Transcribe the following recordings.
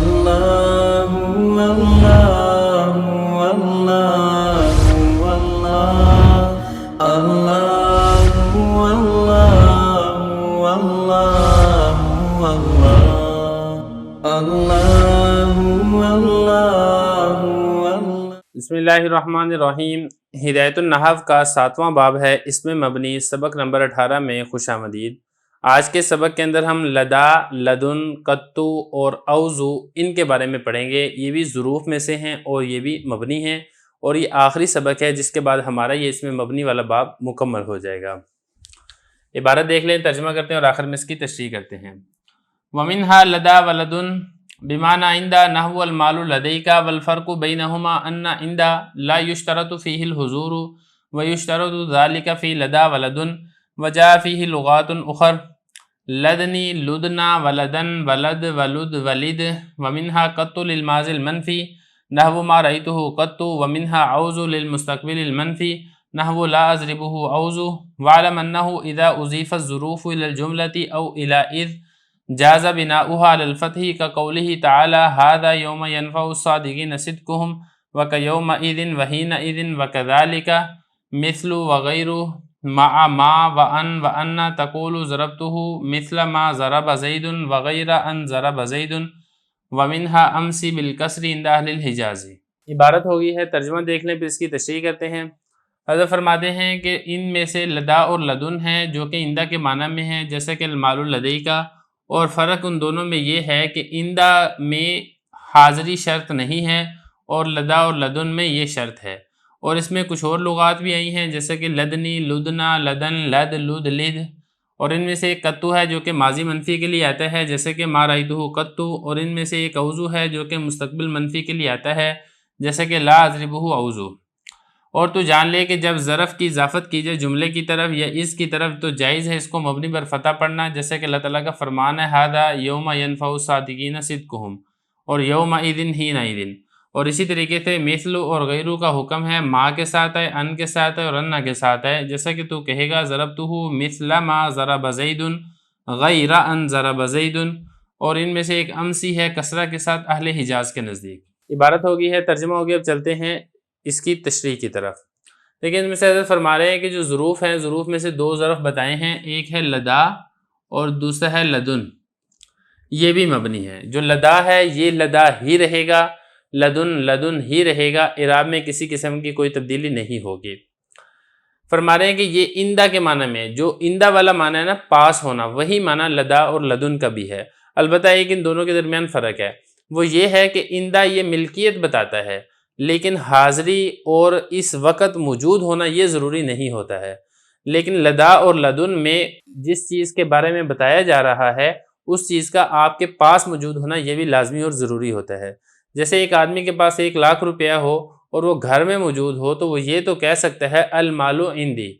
اللہ اللہ اللہ اللہ اللہ اللہ۔ بسم اللہ الرحمن الرحیم۔ ہدایت النحو کا 7واں باب ہے، اس میں مبنی، سبق نمبر 18 میں خوش آمدید۔ آج کے سبق کے اندر ہم لدا، لدن، قطو اور اوزو ان کے بارے میں پڑھیں گے۔ یہ بھی ظروف میں سے ہیں اور یہ بھی مبنی ہیں، اور یہ آخری سبق ہے جس کے بعد ہمارا یہ اس میں مبنی والا باب مکمل ہو جائے گا۔ عبارت دیکھ لیں، ترجمہ کرتے ہیں اور آخر میں اس کی تشریح کرتے ہیں۔ وَمِنْهَا لَدَا وَلَدٌ بمعنى عند نحو المال لديك والفرق بينهما أن عند لا يشترط فيه الحضور ويشترط ذلك في لدى ولد، وجاء فيه لغات أخر لدني لدنا ولدن ولد ولد ولد، ومنها قط للماضي المنفي نحو ما رأيته قط، ومنها عوز للمستقبل المنفي نحو لا أضربه عوز، واعلم أنه إذا أضيف الظروف إلى الجملة أو إلى إذ جاز بناؤها على الفتح كقوله تعالى هذا يوم ينفع الصادقين صدقهم وكيومئذ وحينئذ وكذلك مثل وغير مع ما وأن وأن تقول ضربته مثل ما ضرب زيد وغير أن ضرب زيد ومنها أمسي بالكسر عند أهل الحجاز۔ عبارت ہوگی ہے، ترجمہ دیکھ لیں پھر اس کی تشریح کرتے ہیں۔ حضرت فرماتے ہیں کہ ان میں سے لدا اور لدن ہیں جو کہ اندہ کے معنی میں ہیں، جیسے کہ المال لدی کا، اور فرق ان دونوں میں یہ ہے کہ اندہ میں حاضری شرط نہیں ہے اور لدا اور لدن میں یہ شرط ہے۔ اور اس میں کچھ اور لغات بھی آئی ہیں جیسے کہ لدنی، لدنا، لدن، لد، لد، لد، اور ان میں سے ایک قطو ہے جو کہ ماضی منفی کے لیے آتا ہے جیسے کہ ما رأیتہ قطو، اور ان میں سے ایک اوزو ہے جو کہ مستقبل منفی کے لیے آتا ہے جیسے کہ لا اضربہ اوزو۔ اور تو جان لے کہ جب ظرف کی اضافت کی جائے جملے کی طرف یا اس کی طرف تو جائز ہے اس کو مبنی پر فتح پڑھنا، جیسے کہ اللہ تعالیٰ کا فرمان ہے ھذا یوم ینفع الصادقین صدقہم، اور یومئذ حینئذ۔ اور اسی طریقے سے مثل اور غیرو کا حکم ہے، ما کے ساتھ ہے، ان کے ساتھ ہے اور انا کے ساتھ ہے، جیسا کہ تو کہے گا ضربتہ مثل ما ضرب زید غیر ان ضرب زید۔ اور ان میں سے ایک امسی ہے کسرہ کے ساتھ اہل حجاز کے نزدیک۔ عبارت ہوگی ہے، ترجمہ ہوگی، اب چلتے ہیں اس کی تشریح کی طرف۔ لیکن ان میں سے حضرت فرما رہے ہیں کہ جو ظروف ہیں، ظروف میں سے دو ظرف بتائے ہیں، ایک ہے لدا اور دوسرا ہے لدن۔ یہ بھی مبنی ہے۔ جو لدا ہے یہ لدا ہی رہے گا، لدن لدن ہی رہے گا، اعراب میں کسی قسم کی کوئی تبدیلی نہیں ہوگی۔ فرما رہے ہیں کہ یہ اندہ کے معنی میں، جو اندہ والا معنی ہے نا، پاس ہونا، وہی معنی لدا اور لدن کا بھی ہے۔ البتہ ایک ان دونوں کے درمیان فرق ہے، وہ یہ ہے کہ اندہ یہ ملکیت بتاتا ہے، لیکن حاضری اور اس وقت موجود ہونا یہ ضروری نہیں ہوتا ہے۔ لیکن لدا اور لدن میں جس چیز کے بارے میں بتایا جا رہا ہے اس چیز کا آپ کے پاس موجود ہونا یہ بھی لازمی اور ضروری ہوتا ہے۔ جیسے ایک آدمی کے پاس 1,00,000 روپیہ ہو اور وہ گھر میں موجود ہو تو وہ یہ تو کہہ سکتا ہے المال عندی،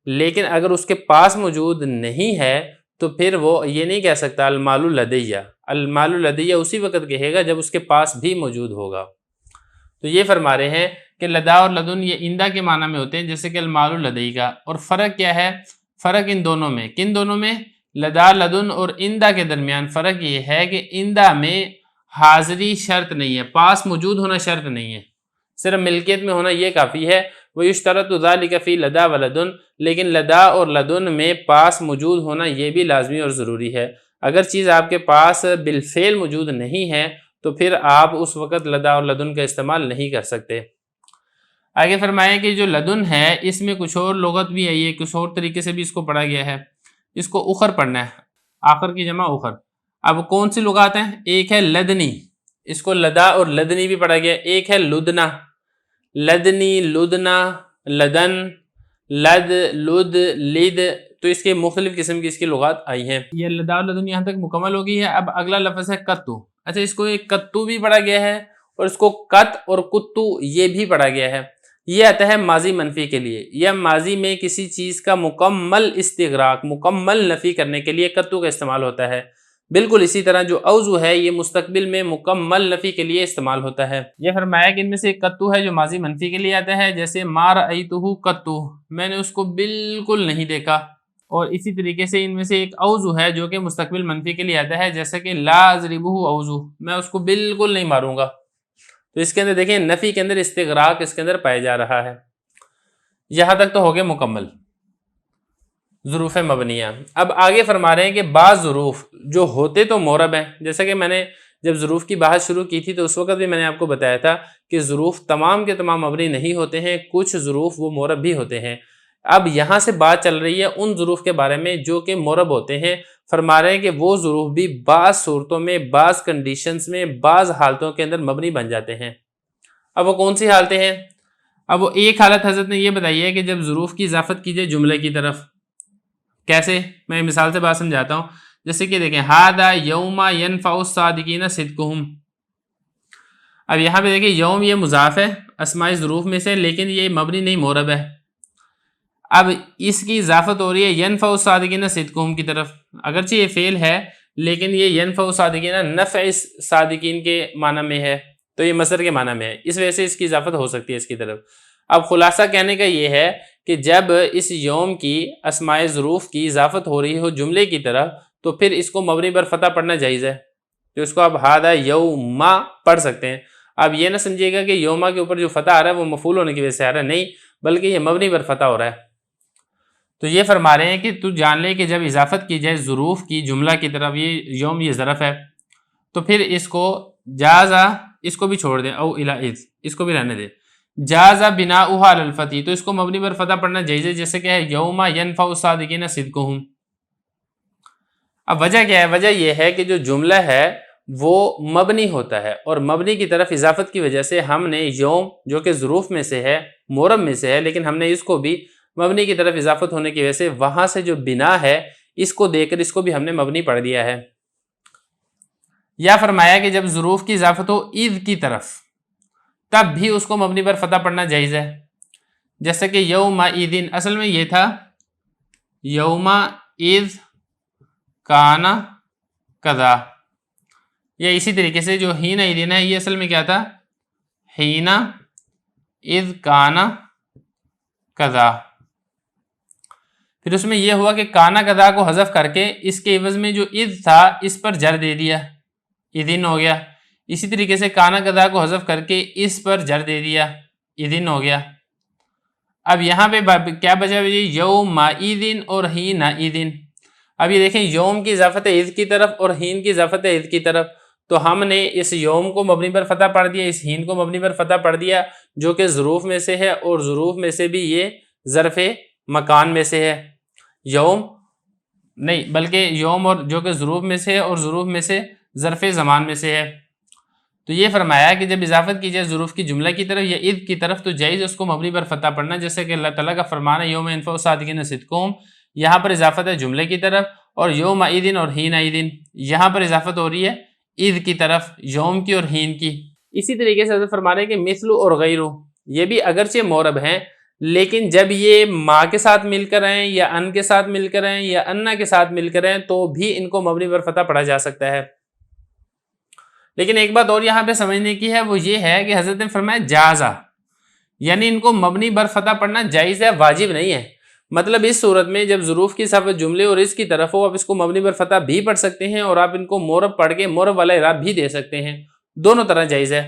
لیکن اگر اس کے پاس موجود نہیں ہے تو پھر وہ یہ نہیں کہہ سکتا المال لدیہ۔ المال لدیہ اسی وقت کہے گا جب اس کے پاس بھی موجود ہوگا۔ تو یہ فرما رہے ہیں کہ لدا اور لدن یہ اندہ کے معنی میں ہوتے ہیں جیسے کہ المال لدی کا۔ اور فرق کیا ہے؟ فرق ان دونوں میں، کن دونوں میں؟ لدا، لدن اور اندہ کے درمیان فرق یہ ہے کہ اندہ میں حاضری شرط نہیں ہے، پاس موجود ہونا شرط نہیں ہے، صرف ملکیت میں ہونا یہ کافی ہے۔ وَيُشْتَرَطُ ذَلِكَ فِي لَدَا وَلَدُن، لیکن لدا اور لدن میں پاس موجود ہونا یہ بھی لازمی اور ضروری ہے۔ اگر چیز آپ کے پاس بالفعل موجود نہیں ہے تو پھر آپ اس وقت لدا اور لدن کا استعمال نہیں کر سکتے۔ آگے فرمائیں کہ جو لدن ہے اس میں کچھ اور لغت بھی آئی ہے، کچھ اور طریقے سے بھی اس کو پڑھا گیا ہے۔ اس کو اخر پڑھنا ہے، آخر کی جمع اخر۔ اب کون سی لغات ہیں؟ ایک ہے لدنی، اس کو لدا اور لدنی بھی پڑھا گیا، ایک ہے لدنا، لدنی، لدنا، لدن، لد، لد، لد، تو اس کے مختلف قسم کی اس کی لغات آئی ہیں۔ یہ لدا اور لدن یہاں تک مکمل ہو گئی ہے۔ اب اگلا لفظ ہے قطو۔ اچھا، اس کو ایک قطو بھی پڑھا گیا ہے اور اس کو قط اور قطو یہ بھی پڑھا گیا ہے۔ یہ آتا ہے ماضی منفی کے لیے، یا ماضی میں کسی چیز کا مکمل استغراق، مکمل نفی کرنے کے لیے قطو کا استعمال ہوتا ہے۔ بالکل اسی طرح جو اوزو ہے یہ مستقبل میں مکمل نفی کے لیے استعمال ہوتا ہے۔ یہ فرمایا کہ ان میں سے ایک قطو ہے جو ماضی منفی کے لیے آتا ہے، جیسے ما رأیتہ قطو، میں نے اس کو بالکل نہیں دیکھا، اور اسی طریقے سے ان میں سے ایک اوزو ہے جو کہ مستقبل منفی کے لیے آتا ہے، جیسے کہ لا اضربہ اوزو، میں اس کو بالکل نہیں ماروں گا. تو اس کے اندر دیکھیں نفی کے اندر استغراق اس کے اندر پایا جا رہا ہے. یہاں تک تو ہو گئے مکمل ظروف مبنیہ. اب آگے فرما رہے ہیں کہ بعض ظروف جو ہوتے تو مورب ہیں، جیسا کہ میں نے جب ظروف کی بحث شروع کی تھی تو اس وقت بھی میں نے آپ کو بتایا تھا کہ ظروف تمام کے تمام مبنی نہیں ہوتے ہیں، کچھ ظروف وہ مورب بھی ہوتے ہیں. اب یہاں سے بات چل رہی ہے ان ظروف کے بارے میں جو کہ مورب ہوتے ہیں. فرما رہے ہیں کہ وہ ظروف بھی بعض صورتوں میں، بعض کنڈیشنز میں، بعض حالتوں کے اندر مبنی بن جاتے ہیں. اب وہ کون سی حالتیں ہیں؟ اب وہ ایک حالت حضرت نے یہ بتائی ہے کہ جب ظروف کی اضافت کی جائے جملے کی طرف. کیسے؟ میں مثال سے بات سمجھاتا ہوں. جیسے کہ دیکھیں ہاذا یوم ینفع الصادقین صدقہم. اب یہاں پہ دیکھیں یوم یہ مضاف ہے اسماء ظروف میں سے، لیکن یہ مبنی نہیں مورب ہے. اب اس کی اضافت ہو رہی ہے ینفع الصادقین صدقہم کی طرف. اگرچہ یہ فعل ہے لیکن یہ ینفع الصادقین نفع صادقین کے معنی میں ہے، تو یہ مصدر کے معنی میں ہے، اس وجہ سے اس کی اضافت ہو سکتی ہے اس کی طرف. اب خلاصہ کہنے کا یہ ہے کہ جب اس یوم کی اسماء ظروف کی اضافت ہو رہی ہو جملے کی طرف تو پھر اس کو مبنی بر فتح پڑھنا جائز ہے. تو اس کو آپ ہاذا یوما پڑھ سکتے ہیں. اب یہ نہ سمجھیے گا کہ یوما کے اوپر جو فتح آ رہا ہے وہ مفعول ہونے کی وجہ سے آ رہا ہے، نہیں، بلکہ یہ مبنی بر فتح ہو رہا ہے. تو یہ فرما رہے ہیں کہ تو جان لے کہ جب اضافت کی جائے ظروف کی جملہ کی طرف، یہ یوم یہ ظرف ہے، تو پھر اس کو جازا، اس کو بھی چھوڑ دیں، او الی اذ، اس کو بھی رہنے دیں. جازا بناؤہا علی الفتح، تو اس کو مبنی بر فتح پڑھنا جائز ہے، جیسے کہ ہے یوم ینفع الصادقین صدقہم. اب وجہ کیا ہے؟ وجہ یہ ہے کہ جو جملہ ہے وہ مبنی ہوتا ہے، اور مبنی کی طرف اضافت کی وجہ سے ہم نے یوم جو کہ ظروف میں سے ہے، مورب میں سے ہے، لیکن ہم نے اس کو بھی مبنی کی طرف اضافت ہونے کی وجہ سے وہاں سے جو بنا ہے اس کو دے کر اس کو بھی ہم نے مبنی پڑھ دیا ہے. یا فرمایا کہ جب ظروف کی اضافت ہو اذ کی طرف تب بھی اس کو مبنی پر فتح پڑھنا جائز ہے، جیسے کہ یوم اذن، اصل میں یہ تھا یوم اذ کانا کذا، یا اسی طریقے سے جو ہین اذن ہے یہ اصل میں کیا تھا؟ ہین اذ کانا کذا. پھر اس میں یہ ہوا کہ کانا کذا کو حذف کر کے اس کے عوض میں جو اذ تھا اس پر جر دے دیا، اذن ہو گیا. اسی طریقے سے کانا کذا کو حذف کر کے اس پر جر دے دیا، اذن ہو گیا. اب یہاں پہ کیا بچا یوم اذن اور ہین اذن. اب یہ دیکھیں یوم کی اضافت ہے اذ کی طرف اور ہین کی اضافت ہے اذ کی طرف، تو ہم نے اس یوم کو مبنی پر فتح پڑھ دیا، اس ہین کو مبنی پر فتح پڑھ دیا جو کہ ظروف میں سے ہے، اور ظروف میں سے بھی یہ ظرف مکان میں سے ہے. یوم نہیں بلکہ یوم اور جو کہ ظروف میں سے ہے اور ظروف میں سے ظرف زمان میں سے ہے. تو یہ فرمایا کہ جب اضافت کی جائے ظروف کی جملہ کی طرف یا اذ کی طرف تو جائز اس کو مبنی پر فتح پڑھنا، جیسے کہ اللہ تعالیٰ کا فرمان ہے یوم ینفع الصادقین صدقہم، یہاں پر اضافت ہے جملے کی طرف، اور یوم اذن اور ہین اذن یہاں پر اضافت ہو رہی ہے اذ کی طرف، یوم کی اور ہین کی. اسی طریقے سے حضرت فرما رہے ہیں کہ مثل اور غیرو، یہ بھی اگرچہ مورب ہیں لیکن جب یہ ما کے ساتھ مل کر آئیں یا ان کے ساتھ مل کر آئیں یا انا کے ساتھ مل کر آئیں تو بھی ان کو مبنی پر فتح پڑھا جا سکتا ہے. لیکن ایک بات اور یہاں پہ سمجھنے کی ہے، وہ یہ ہے کہ حضرت نے فرمایا جازا، یعنی ان کو مبنی بر فتح پڑھنا جائز ہے، واجب نہیں ہے. مطلب اس صورت میں جب ظروف کی صفت جملے اور اس کی طرف ہو آپ اس کو مبنی بر فتح بھی پڑھ سکتے ہیں، اور آپ ان کو مورب پڑھ کے مورب والا اعراب بھی دے سکتے ہیں، دونوں طرح جائز ہے.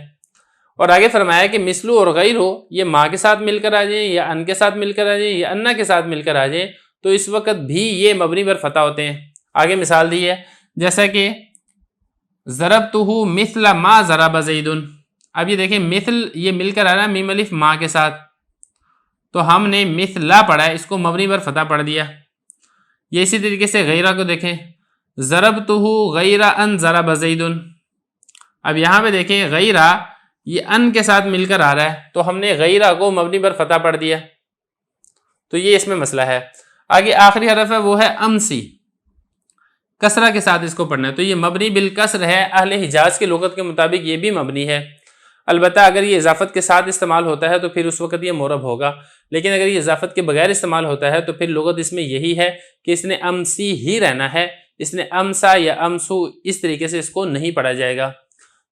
اور آگے فرمایا کہ مثلو اور غیر ہو، یہ ماں کے ساتھ مل کر آ جائیں یا ان کے ساتھ مل کر آ جائیں یا انا کے ساتھ مل کر آ جائیں تو اس وقت بھی یہ مبنی بر فتح ہوتے ہیں. آگے مثال دی ہے جیسا کہ ضربتہ مثل ما ضرب زید. اب یہ دیکھیں مثل یہ مل کر آ رہا ہے میم الف ما کے ساتھ، تو ہم نے مثلا پڑھا ہے، اس کو مبنی بر فتح پڑھ دیا. یہ اسی طریقے سے غیرہ کو دیکھیں ضربتہ غیر ان ضرب زید. اب یہاں پہ دیکھیں غیرہ یہ ان کے ساتھ مل کر آ رہا ہے تو ہم نے غیرہ کو مبنی بر فتح پڑھ دیا. تو یہ اس میں مسئلہ ہے. آگے آخری حرف ہے وہ ہے امسی، کسرہ کے ساتھ اس کو پڑھنا ہے، تو یہ مبنی بالکسر ہے. اہل حجاز کے لغت کے مطابق یہ بھی مبنی ہے، البتہ اگر یہ اضافت کے ساتھ استعمال ہوتا ہے تو پھر اس وقت یہ مورب ہوگا، لیکن اگر یہ اضافت کے بغیر استعمال ہوتا ہے تو پھر لغت اس میں یہی ہے کہ اس نے امسی ہی رہنا ہے، اس نے امسا یا امسو اس طریقے سے اس کو نہیں پڑھا جائے گا.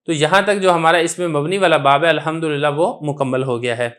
تو یہاں تک جو ہمارا اس میں مبنی والا باب ہے الحمدللہ وہ مکمل ہو گیا ہے.